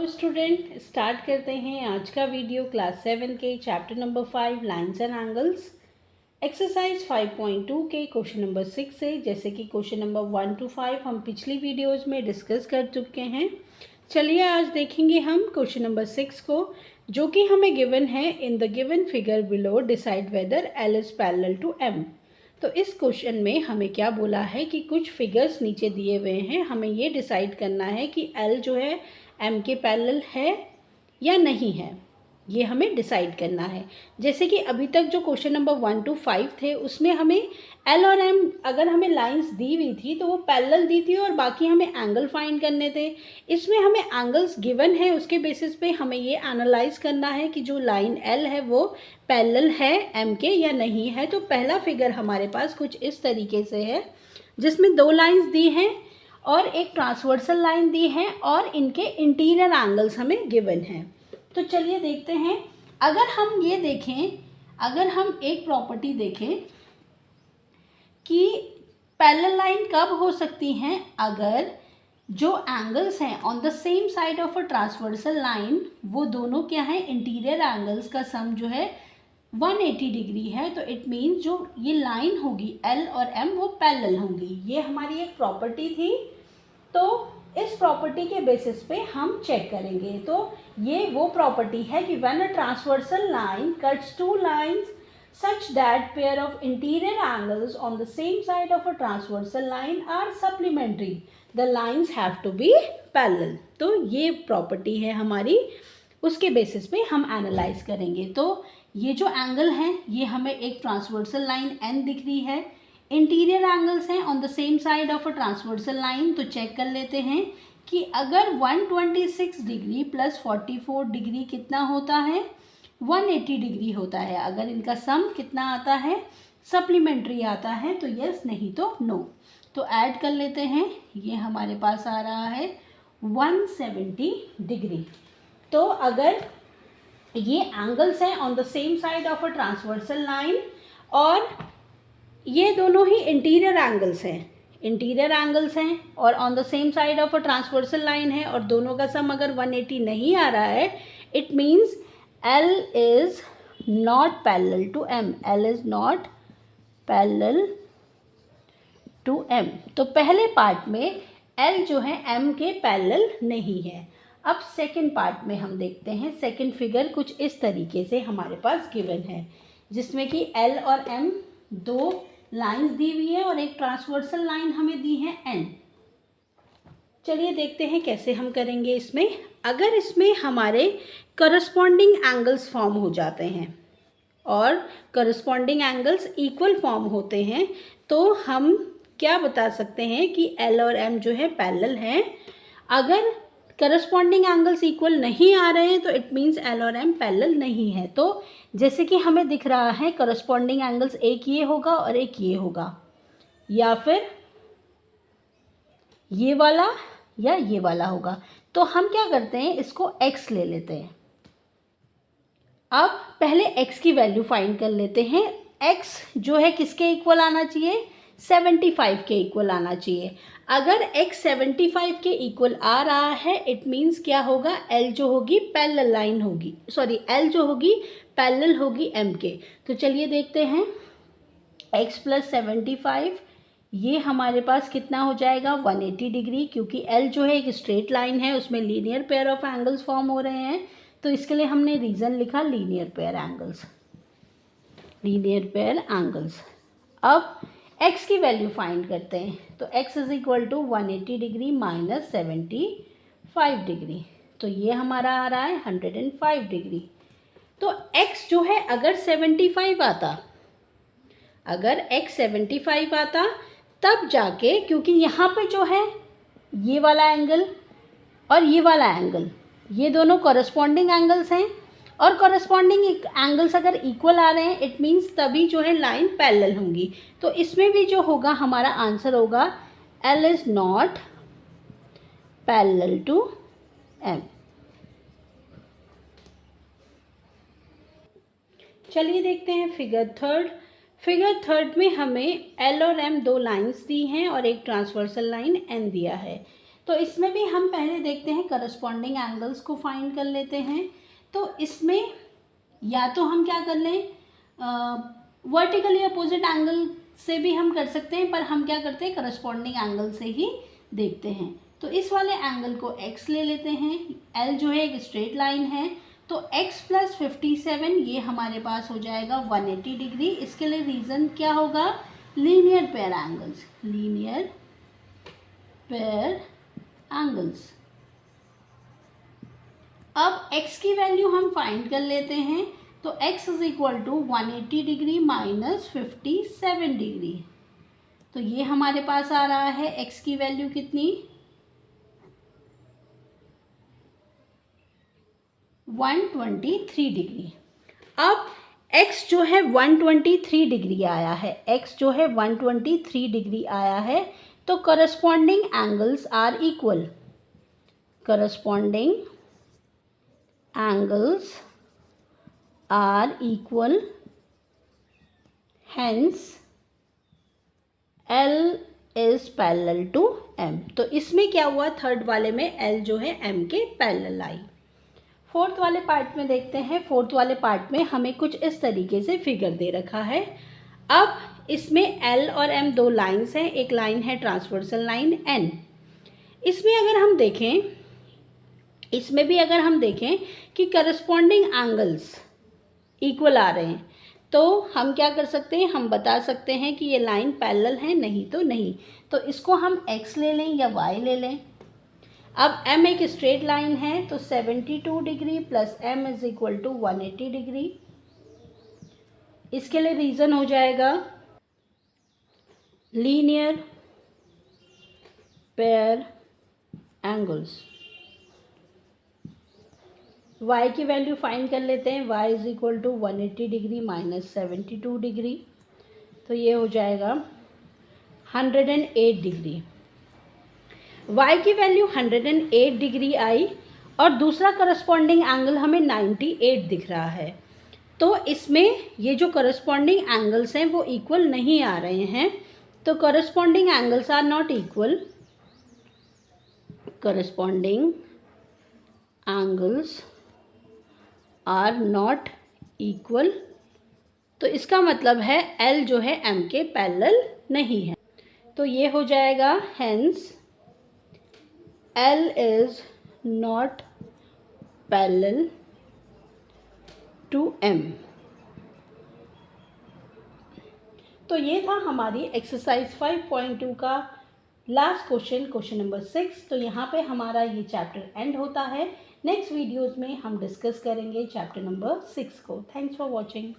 Student, start करते हैं आज का वीडियो क्लास 7 के chapter number 5 lines and angles exercise 5.2 के क्वेश्चन नंबर 6 से। जैसे कि क्वेश्चन नंबर 1 to 5 हम पिछली वीडियोस में डिस्कस कर चुके हैं। चलिए आज देखेंगे हम क्वेश्चन नंबर 6 को, जो कि हमें गिवन है in the given figure below decide whether L is parallel to M. तो इस क्वेश्चन में हमें क्या बोला है कि कुछ फिगर्स नीचे दिए हुए हैं, हमें ये डिसाइड करना है कि एल जो है एम के पैरेलल है या नहीं है, ये हमें डिसाइड करना है। जैसे कि अभी तक जो क्वेश्चन नंबर 1 to 5 थे उसमें हमें एल और एम अगर हमें लाइंस दी हुई थी तो वो पैरेलल दी थी और बाकी हमें एंगल फाइंड करने थे। इसमें हमें एंगल्स गिवन है, उसके बेसिस पे हमें ये एनालाइज करना है कि जो लाइन एल है वो पैरेलल है एम के या नहीं है। तो पहला फिगर हमारे पास कुछ इस तरीके से है, जिसमें दो लाइंस दी हैं और एक ट्रांसवर्सल लाइन दी है और इनके इंटीरियर एंगल्स हमें गिवन हैं। तो चलिए देखते हैं। अगर हम ये देखें, अगर हम एक प्रॉपर्टी देखें कि पैरेलल लाइन कब हो सकती हैं, अगर जो एंगल्स हैं on the same side of a transversal line वो दोनों क्या है, इंटीरियर एंगल्स का सम जो है 180 डिग्री है। तो इट मीन्स जो ये लाइन होगी एल और एम वो पैरेलल होंगी। ये हमारी एक प्रॉपर्टी थी, तो इस प्रॉपर्टी के बेसिस पे हम चेक करेंगे। तो ये वो प्रॉपर्टी है कि when a transversal line cuts two lines such that pair of interior angles on the same side of a transversal line are supplementary, the lines have to be parallel। तो ये property है हमारी, उसके basis पे हम analyse करेंगे। तो ये जो एंगल है ये हमें एक ट्रांसवर्सल लाइन n दिख रही है, इंटीरियर एंगल्स हैं on the same side of a transversal line. तो चेक कर लेते हैं कि अगर 126 डिग्री प्लस 44 डिग्री कितना होता है, 180 डिग्री होता है। अगर इनका सम कितना आता है, सप्लीमेंट्री आता है, तो यस, नहीं तो नो। तो ऐड कर लेते हैं, ये हमारे पास आ रहा है 170 डिग्री। तो अगर ये एंगल्स हैं on the same side of a transversal line और ये दोनों ही इंटीरियर एंगल्स हैं और on the same side of a transversal line है और दोनों का सम अगर 180 नहीं आ रहा है, it means L is not parallel to M, L is not parallel to M। तो पहले पार्ट में L जो है M के पैरेलल नहीं है। अब सेकंड पार्ट में हम देखते हैं। सेकंड फिगर कुछ इस तरीके से हमारे पास गिवन है, जिसमें कि L और M दो लाइंस दी हुई है और एक ट्रांसवर्सल लाइन हमें दी है N। चलिए देखते हैं कैसे हम करेंगे इसमें। अगर इसमें हमारे करस्पॉन्डिंग एंगल्स फॉर्म हो जाते हैं और करस्पॉन्डिंग एंगल्स इक्वल फॉर्म होते हैं, तो हम क्या बता सकते हैं कि L और M जो है पैरेलल हैं। अगर करस्पॉन्डिंग एंगल्स इक्वल नहीं आ रहे हैं तो इट मीन्स L और M पैरेलल नहीं है। तो जैसे कि हमें दिख रहा है करस्पॉन्डिंग एंगल्स एक ये होगा और एक ये होगा, या फिर ये वाला या ये वाला होगा। तो हम क्या करते हैं, इसको x ले लेते हैं। अब पहले x की वैल्यू फाइंड कर लेते हैं। x जो है किसके इक्वल आना चाहिए, 75 के इक्वल आना चाहिए। अगर x 75 के इक्वल आ रहा है, इट मीन्स क्या होगा, L जो होगी पैरेलल लाइन होगी, सॉरी L जो होगी पैरेलल होगी M के। तो चलिए देखते हैं, x प्लस 75 ये हमारे पास कितना हो जाएगा, 180 डिग्री, क्योंकि L जो है एक स्ट्रेट लाइन है, उसमें linear pair of angles form हो रहे हैं। तो इसके लिए हमने रीज़न लिखा लीनियर पेयर एंगल्स। अब x की वैल्यू फाइंड करते हैं। तो x is equal to 180 degree minus 75 degree, तो ये हमारा आ रहा है 105 डिग्री। तो x जो है अगर 75 आता, अगर x 75 आता तब जाके, क्योंकि यहाँ पे जो है ये वाला एंगल और ये वाला एंगल ये दोनों कॉरस्पॉन्डिंग एंगल्स हैं और कॉरस्पॉन्डिंग एंगल्स अगर इक्वल आ रहे हैं, इट मीन्स तभी जो है लाइन पैरेलल होंगी। तो इसमें भी जो होगा हमारा आंसर होगा L is not parallel to M। चलिए देखते हैं फिगर थर्ड में हमें L और M दो लाइंस दी हैं और एक ट्रांसवर्सल लाइन N दिया है। तो इसमें भी हम पहले देखते हैं करस्पॉन्डिंग एंगल्स को फाइंड कर लेते हैं। तो इसमें या तो हम क्या कर लें, वर्टिकली अपोजिट एंगल से भी हम कर सकते हैं, पर हम क्या करते हैं करस्पॉन्डिंग एंगल से ही देखते हैं। तो इस वाले एंगल को x ले लेते हैं। L जो है एक स्ट्रेट लाइन है, तो x प्लस 57 ये हमारे पास हो जाएगा 180 डिग्री। इसके लिए रीज़न क्या होगा, linear pair angles, linear pair angles. अब x की वैल्यू हम फाइंड कर लेते हैं। तो x is equal to 180 degree minus 57 degree. तो ये हमारे पास आ रहा है x की वैल्यू कितनी, 123 डिग्री। अब x जो है 123 डिग्री आया है, x जो है 123 डिग्री आया है, तो corresponding angles are equal, corresponding angles are equal, hence L is parallel to M। तो इसमें क्या हुआ, थर्ड वाले में L जो है M के पैरेलल आई। फोर्थ वाले पार्ट में देखते हैं। फोर्थ वाले पार्ट में हमें कुछ इस तरीके से फिगर दे रखा है। अब इसमें L और M दो लाइंस हैं, एक लाइन है ट्रांसवर्सल लाइन N। इसमें अगर हम देखें, इसमें भी अगर हम देखें कि करस्पॉन्डिंग एंगल्स इक्वल आ रहे हैं, तो हम क्या कर सकते हैं, हम बता सकते हैं कि ये लाइन पैरेलल है, नहीं तो नहीं। तो इसको हम x ले लें या y ले लें। अब m एक स्ट्रेट लाइन है, तो 72 degree plus m is equal to 180 degree. इसके लिए रीज़न हो जाएगा लीनियर पेयर एंगल्स। y की वैल्यू फाइंड कर लेते हैं। y is equal to 180 degree minus 72 degree, तो ये हो जाएगा 108 डिग्री। y की वैल्यू 108 डिग्री आई और दूसरा करस्पॉन्डिंग एंगल हमें 98 दिख रहा है। तो इसमें ये जो करस्पॉन्डिंग एंगल्स हैं वो इक्वल नहीं आ रहे हैं, तो corresponding angles are not equal, corresponding angles are not equal. तो इसका मतलब है L जो है M के पैरेलल नहीं है। तो ये हो जाएगा hence L is not parallel to M। तो ये था हमारी एक्सरसाइज 5.2 का लास्ट क्वेश्चन, क्वेश्चन नंबर 6। तो यहाँ पे हमारा ये चैप्टर एंड होता है। नेक्स्ट वीडियोज़ में हम डिस्कस करेंगे चैप्टर नंबर 6 को। Thanks for watching.